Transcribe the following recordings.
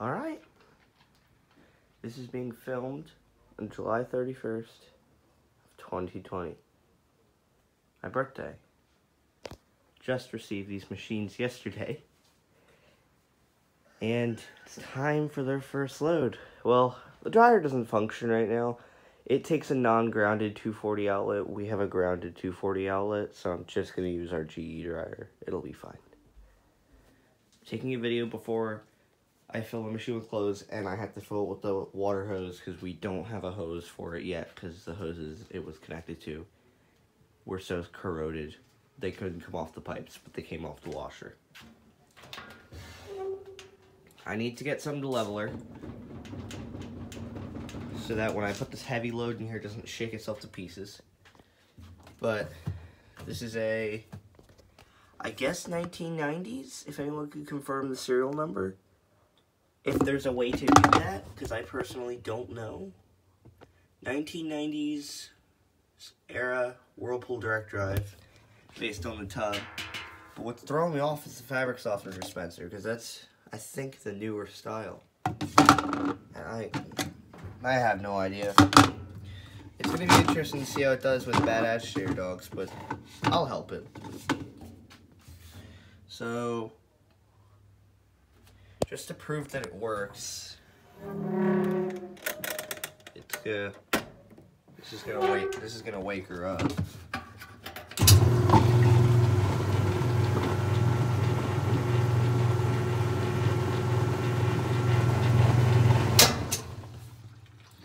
Alright. This is being filmed on July 31st of 2020. My birthday. Just received these machines yesterday. And it's time for their first load. Well, the dryer doesn't function right now. It takes a non-grounded 240 outlet. We have a grounded 240 outlet, so I'm just going to use our GE dryer. It'll be fine. I'm taking a video before I fill the machine with clothes, and I have to fill it with the water hose because we don't have a hose for it yet because the hoses it was connected to were so corroded they couldn't come off the pipes, but they came off the washer. I need to get some leveler so that when I put this heavy load in here it doesn't shake itself to pieces. But this is a, I guess 1990s, if anyone could confirm the serial number. If there's a way to do that, because I personally don't know. 1990s era Whirlpool direct drive based on the tub. But what's throwing me off is the fabric softener dispenser, because that's, I think, the newer style. And I have no idea. It's going to be interesting to see how it does with bad agitator dogs, but I'll help it. So, just to prove that it works, it's this is gonna wake her up.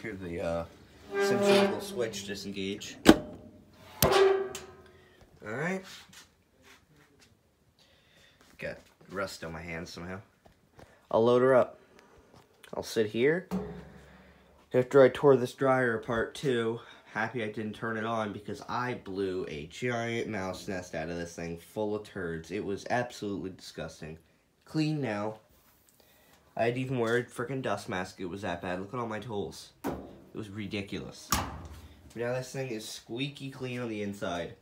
Here's the centrifugal switch disengage. Alright. Got rust on my hands somehow. I'll load her up. I'll sit here. After I tore this dryer apart too, happy I didn't turn it on because I blew a giant mouse nest out of this thing full of turds. It was absolutely disgusting. Clean now. I had to even wear a freaking dust mask. It was that bad. Look at all my tools. It was ridiculous. Now this thing is squeaky clean on the inside,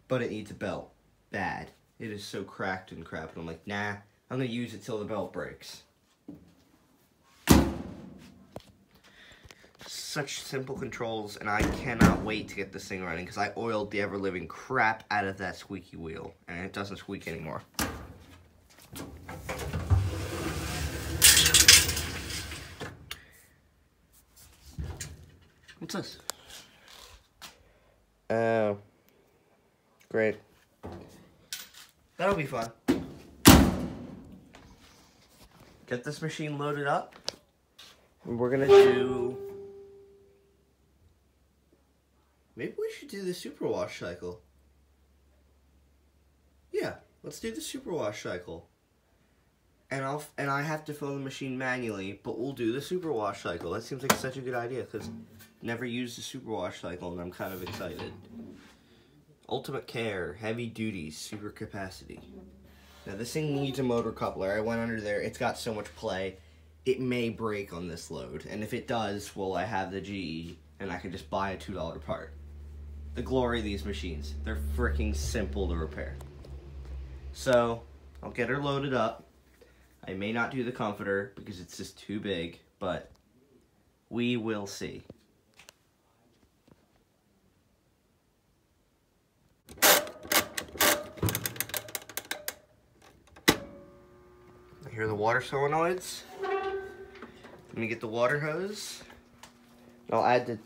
but it needs a belt. Bad. It is so cracked and crap, and I'm like, nah, I'm gonna use it till the belt breaks. Such simple controls, and I cannot wait to get this thing running because I oiled the ever-living crap out of that squeaky wheel, and it doesn't squeak anymore. What's this? Oh, great. That'll be fun. Get this machine loaded up, and we're gonna do... Maybe we should do the superwash cycle. Yeah, let's do the superwash cycle. And I have to fill the machine manually, but we'll do the superwash cycle. That seems like such a good idea because never used the superwash cycle, and I'm kind of excited. Ultimate care, heavy duty, super capacity. Now this thing needs a motor coupler. I went under there. It's got so much play. It may break on this load, and if it does, well, I have the GE, and I can just buy a $2 part. The glory of these machines. They're freaking simple to repair. So, I'll get her loaded up. I may not do the comforter because it's just too big, but we will see. I hear the water solenoids. Let me get the water hose. I'll add the...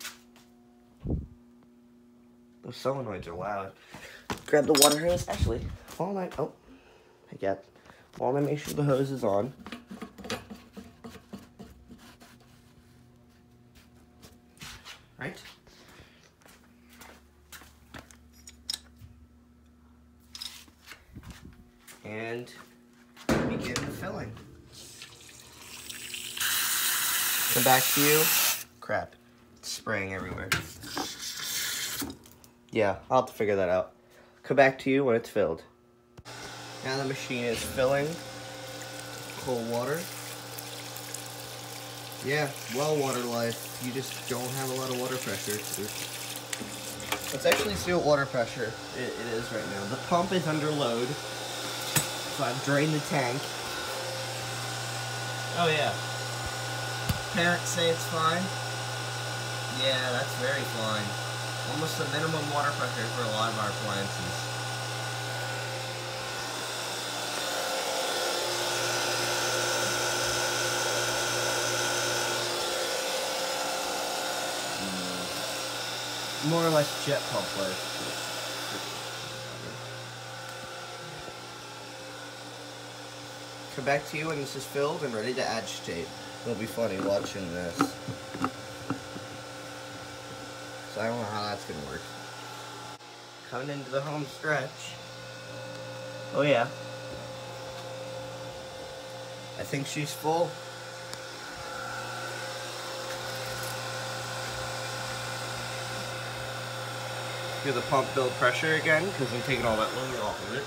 Those solenoids are loud. Grab the water hose. Actually, while I make sure the hose is on. Right. And begin the filling. Come back to you. Crap. It's spraying everywhere. Yeah, I'll have to figure that out. Come back to you when it's filled. Now the machine is filling. Cold water. Yeah, well water life. You just don't have a lot of water pressure. Let's actually see what water pressure it is right now. The pump is under load. So I've drained the tank. Oh yeah. Parents say it's fine. Yeah, that's very fine. Almost the minimum water pressure for a lot of our appliances. More or less jet pump work. Come back to you when this is filled and ready to agitate. It'll be funny watching this. So I don't know how that's gonna work. Coming into the home stretch. Oh yeah. I think she's full. Feel the pump build pressure again because I'm taking all that load off of it.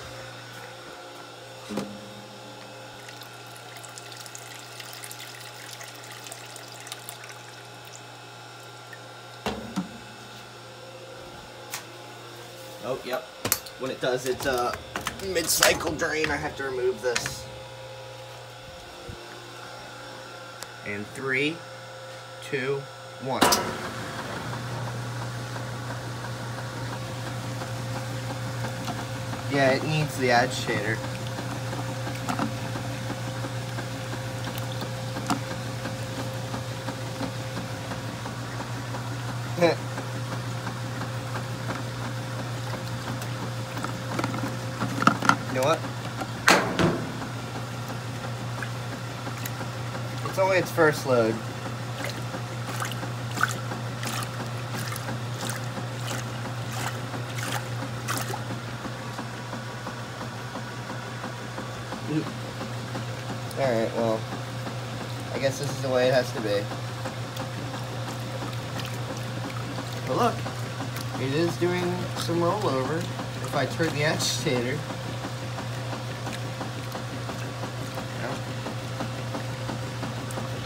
Oh, yep. When it does its mid-cycle drain, I have to remove this. And 3, 2, 1. Yeah, it needs the agitator. You know what? It's only its first load. Alright, well, I guess this is the way it has to be. But look, it is doing some rollover. If I turn the agitator,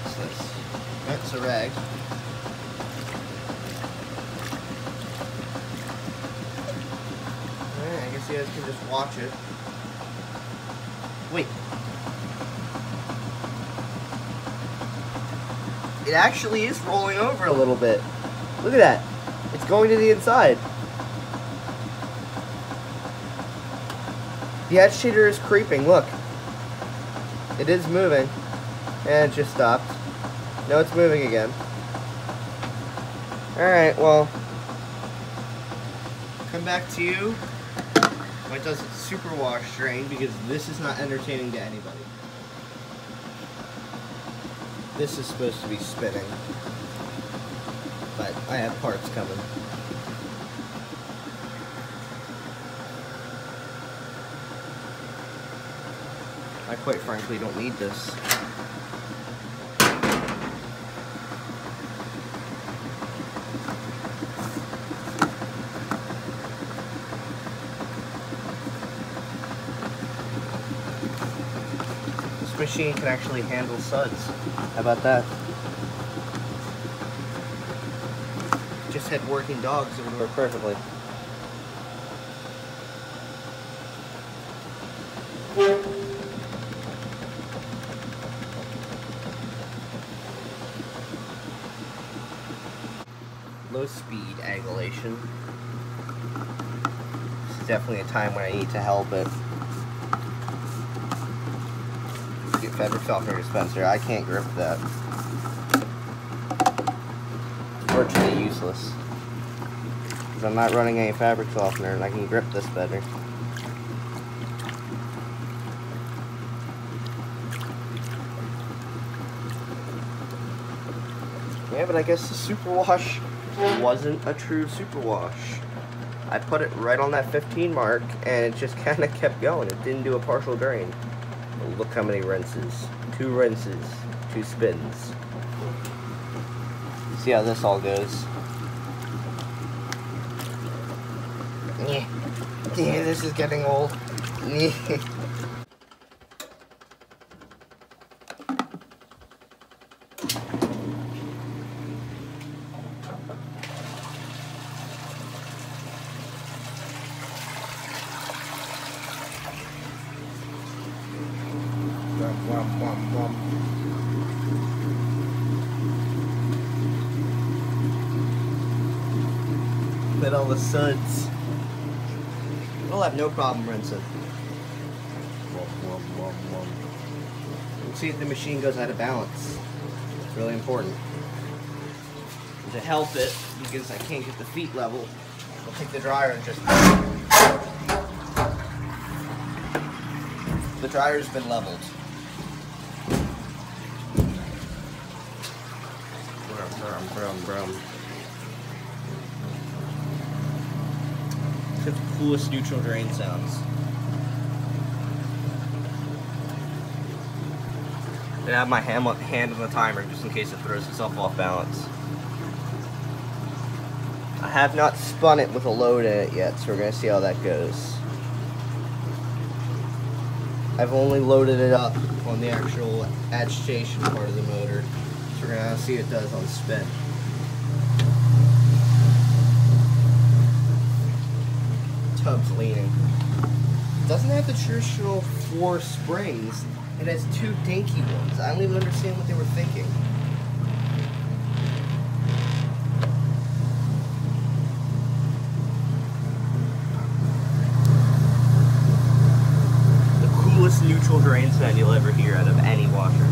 what's this? That's a rag. Alright, I guess you guys can just watch it. Wait. It actually is rolling over a little bit. Look at that. It's going to the inside. The agitator is creeping, look. It is moving. And it just stopped. No, it's moving again. Alright, well. Come back to you when it does its super wash drain, because this is not entertaining to anybody. This is supposed to be spinning, but I have parts coming. I quite frankly don't need this. This machine can actually handle suds. How about that? Just had working dogs, it would work perfectly. Low speed angulation. This is definitely a time when I need to help it. Get fabric softener dispenser. I can't grip that. It's virtually useless. Because I'm not running any fabric softener and I can grip this better. Yeah, but I guess the superwash wasn't a true superwash. I put it right on that 15 mark and it just kind of kept going. It didn't do a partial drain. Well, look how many rinses. 2 rinses. 2 spins. See how this all goes. Yeah, this is getting old. at all the suds. We'll have no problem rinsing. We'll see if the machine goes out of balance. It's really important. And to help it, because I can't get the feet level, I'll take the dryer and just... The dryer's been leveled. Brum. It's the coolest neutral drain sounds. I have my hand on the timer just in case it throws itself off balance. I have not spun it with a load in it yet, so we're going to see how that goes. I've only loaded it up on the actual agitation part of the motor, so we're going to see what it does on spin. Tub's leaning. It doesn't have the traditional 4 springs. It has 2 dinky ones. I don't even understand what they were thinking. The coolest neutral drain sound you'll ever hear out of any washer.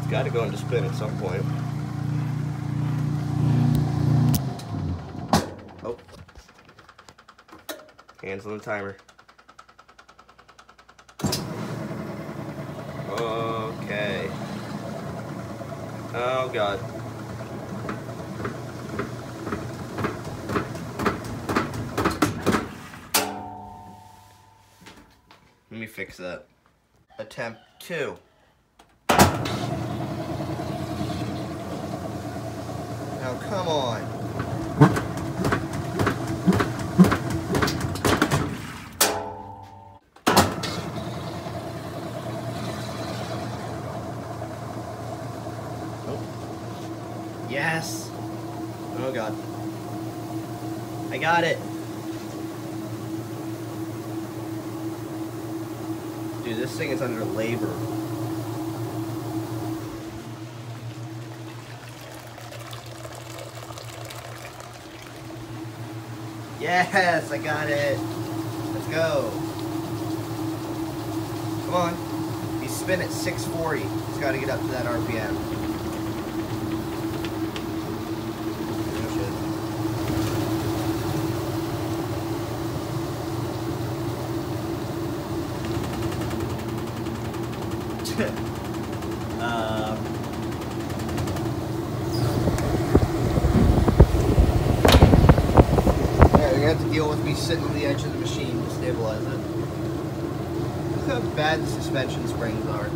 Got to go into spin at some point. Oh. Hands on the timer. Okay. Oh God. Let me fix that. Attempt 2. Now, come on. Oh. Yes. Oh, God. I got it. Dude, this thing is under labor. Yes, I got it. Let's go. Come on. You spin at 640. It's got to get up to that RPM. Have to deal with me sitting on the edge of the machine to stabilize it. Look how bad the suspension springs are.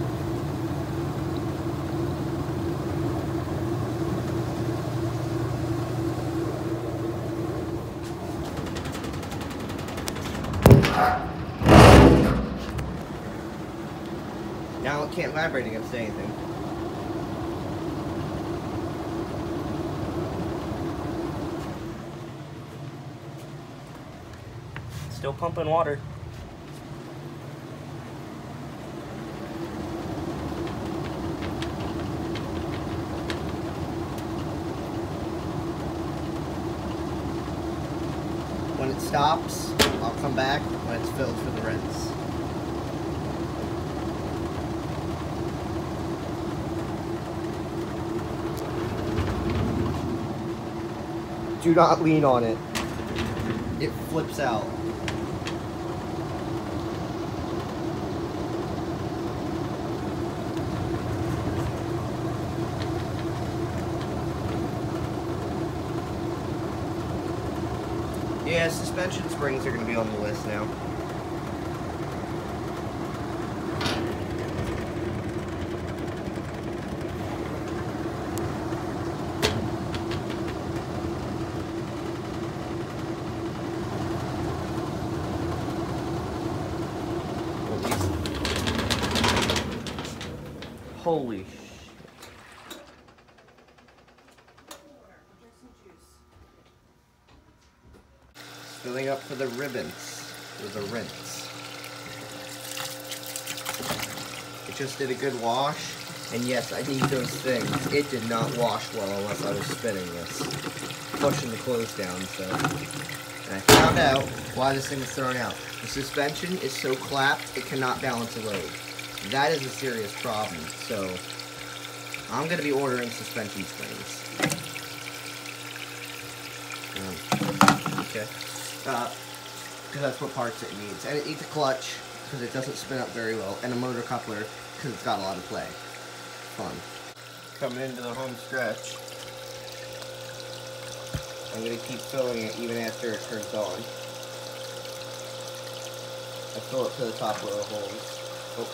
Now it can't vibrate against anything. Still pumping water. When it stops, I'll come back when it's filled for the rinse. Do not lean on it. It flips out. Yeah, suspension springs are going to be on the list now. Holy shit. Filling up for the ribbons, or the rinse. It just did a good wash, and yes, I need those things. It did not wash well unless I was spinning this, pushing the clothes down, so. And I found out why this thing is thrown out. The suspension is so clapped, it cannot balance a load. That is a serious problem, so I'm going to be ordering suspension springs. Okay. Because that's what parts it needs. And it needs a clutch, because it doesn't spin up very well, and a motor coupler, because it's got a lot of play. Fun. Coming into the home stretch. I'm going to keep filling it even after it turns on. I fill it to the top row of holes. Oh.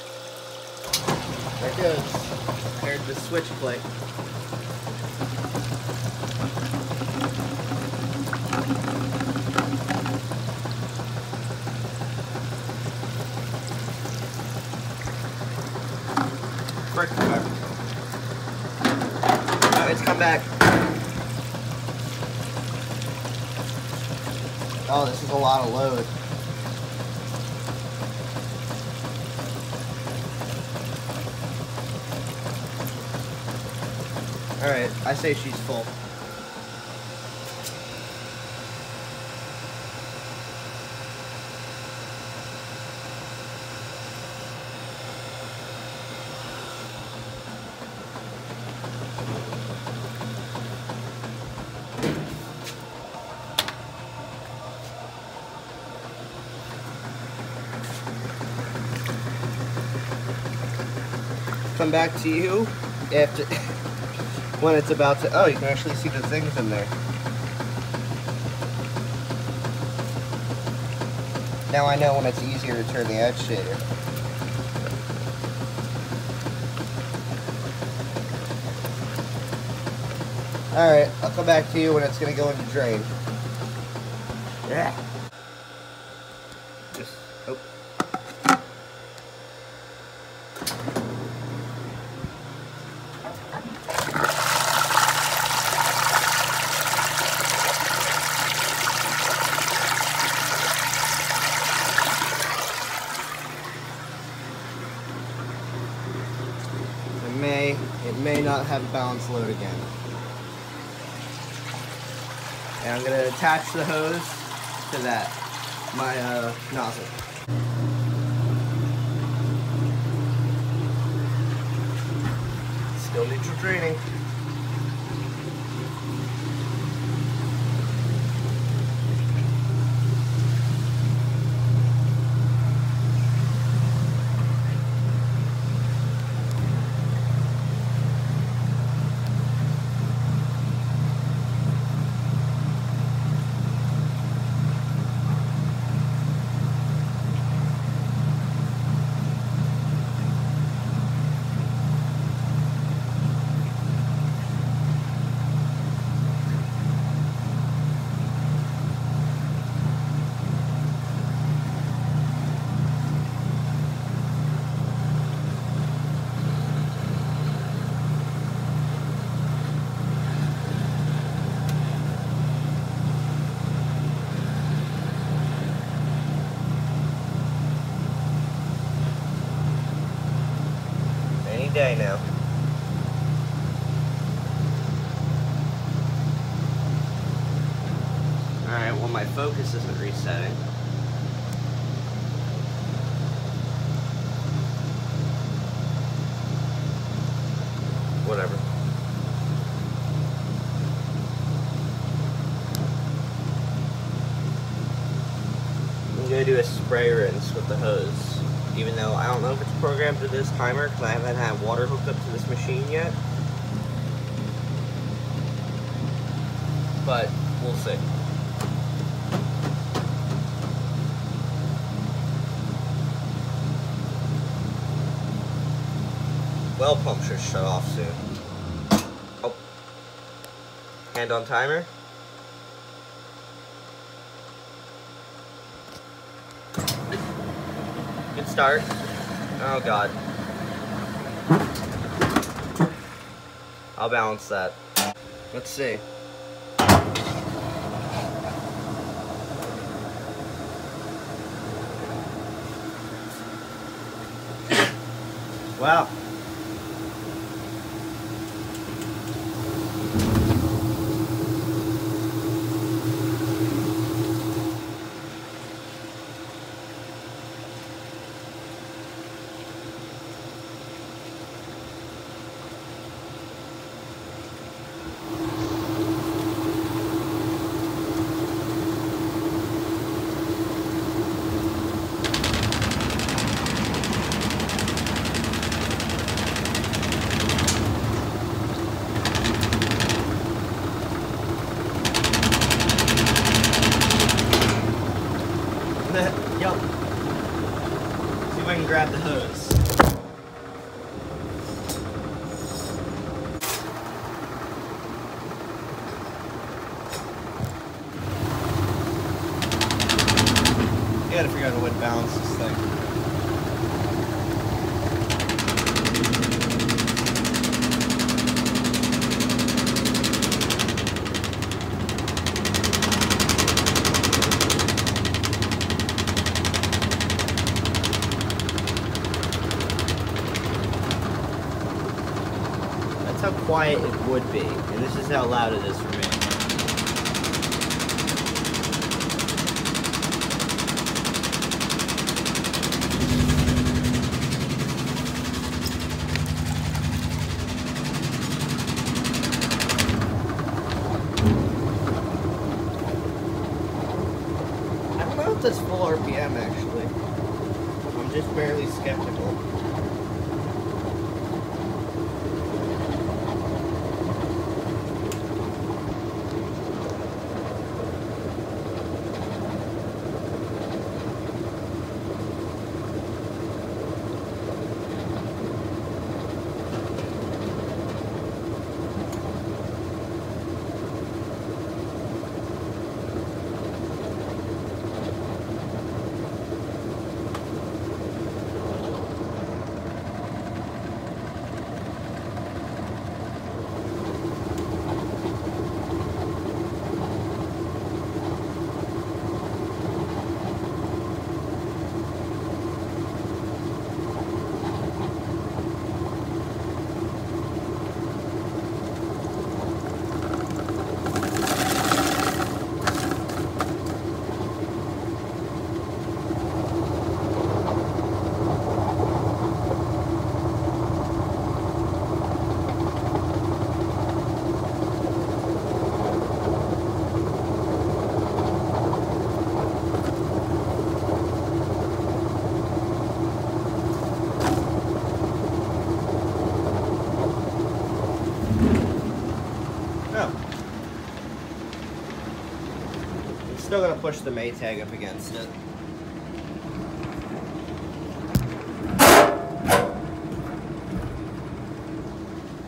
There it goes. There's the switch plate. Oh, it's come back. Oh, this is a lot of load. Alright, I say she's full. Come back to you after when it's about to. Oh, you can actually see the things in there. Now I know when it's easier to turn the agitator. Alright, I'll come back to you when it's going to go into drain. Yeah. Just, oh. It may not have a balanced load again. And I'm going to attach the hose to that, my nozzle. Still neutral draining. Day now. Alright, well my focus isn't resetting. Whatever. do a spray rinse with the hose. Even though I don't know if it's programmed to this timer because I haven't had water hooked up to this machine yet. But we'll see. Well pump should shut off soon. Oh. Hand on timer. Good start. Oh god. I'll balance that. Let's see. Wow. Yup. See if I can grab the hose. I gotta figure out a way to balance this thing. How quiet it would be, and this is how loud it is for me. I don't know if that's full RPM actually. I'm just barely skeptical. Still gonna push the Maytag up against it.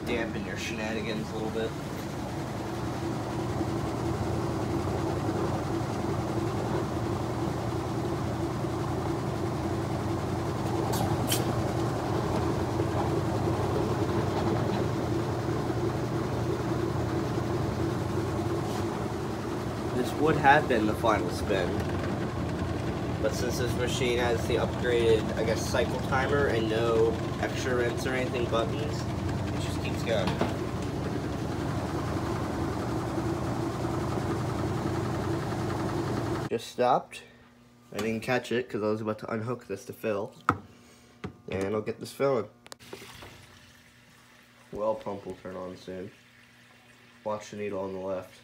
Dampen your shenanigans a little bit. Would have been the final spin, but since this machine has the upgraded, I guess, cycle timer and no extra rinse or anything buttons, it just keeps going. Just stopped. I didn't catch it because I was about to unhook this to fill, and I'll get this filling. Well pump will turn on soon. Watch the needle on the left.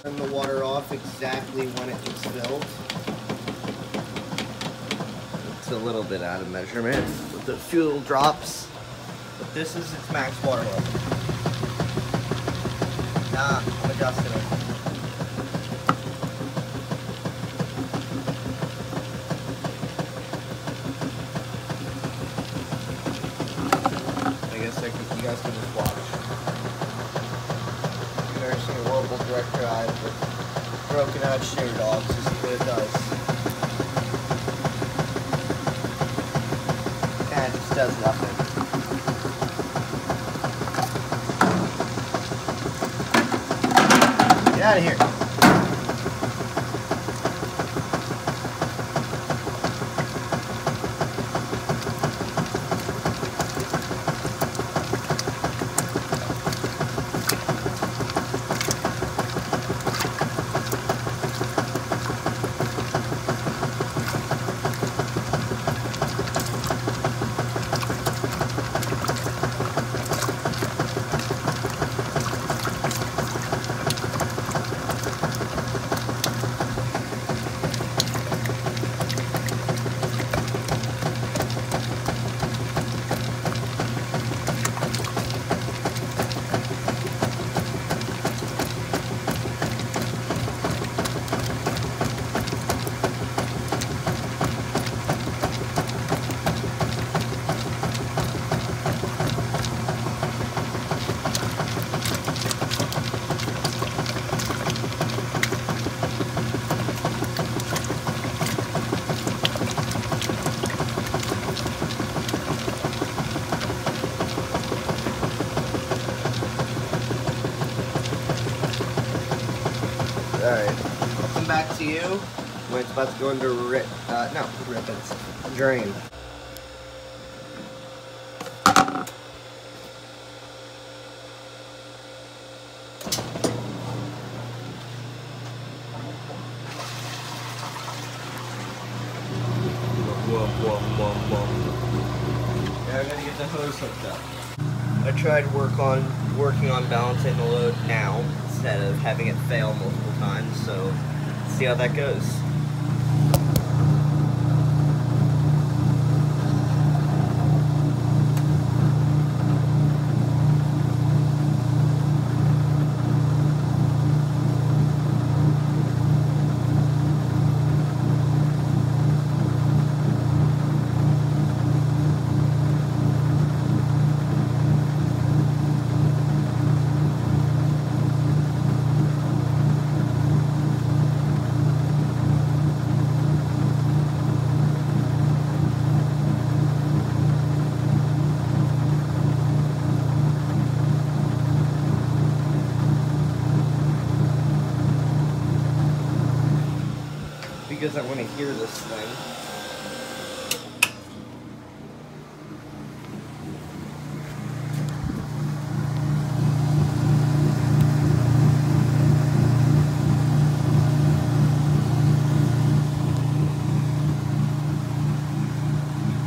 Turn the water off exactly when it gets filled. It's a little bit out of measurement with the few little drops, but this is its max water level. Nah, I'm adjusting it. I guess you guys can just watch. You've never seen a Whirlpool direct drive with broken out shear dogs. This is what it does. And it just does nothing. Get out of here. Alright, I'll come back to you when it's about to go into ribbons. Drain. Now I'm gonna get the hose hooked up. I tried working on balancing the load now instead of having it fail multiple times, so let's see how that goes. Because I want to hear this thing.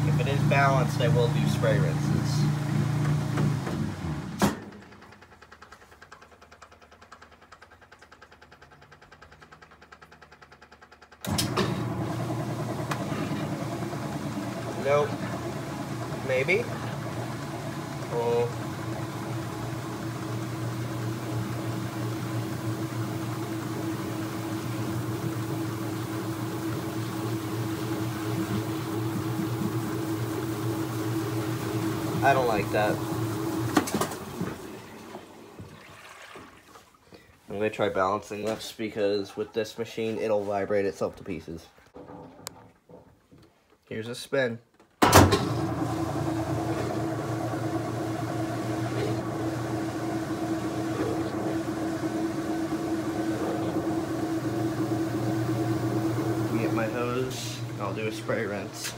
If it is balanced, I will do spray rinses. Nope. Maybe? Oh. I don't like that. I'm going to try balancing this because with this machine, it'll vibrate itself to pieces. Here's a spin. Get my hose, I'll do a spray rinse.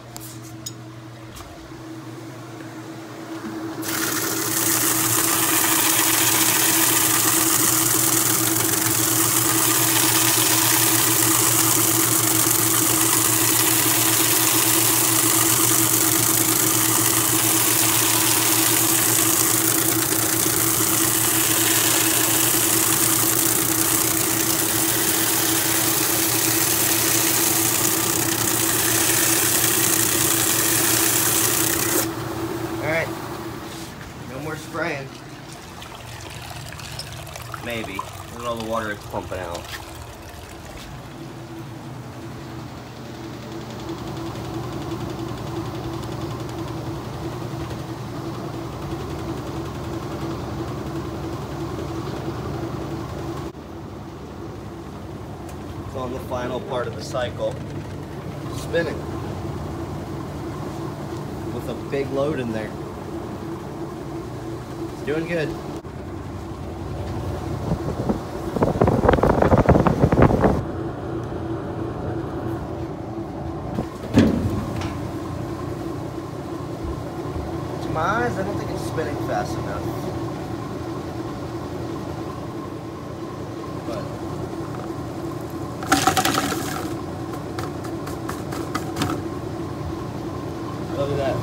all the water it's pumping out. It's on the final part of the cycle, spinning with a big load in there. It's doing good. To my eyes, I don't think it's spinning fast enough. But look at that.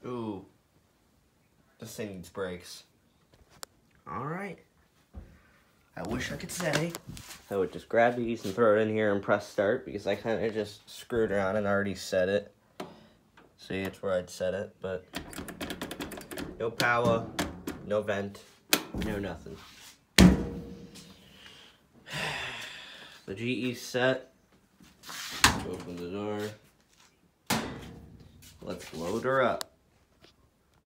Ooh, this thing needs brakes. Alright. I wish I could say I would just grab these and throw it in here and press start, because I kind of just screwed around and already set it. See, it's where I'd set it, but no power, no vent, no nothing. The GE's set. Open the door. Let's load her up.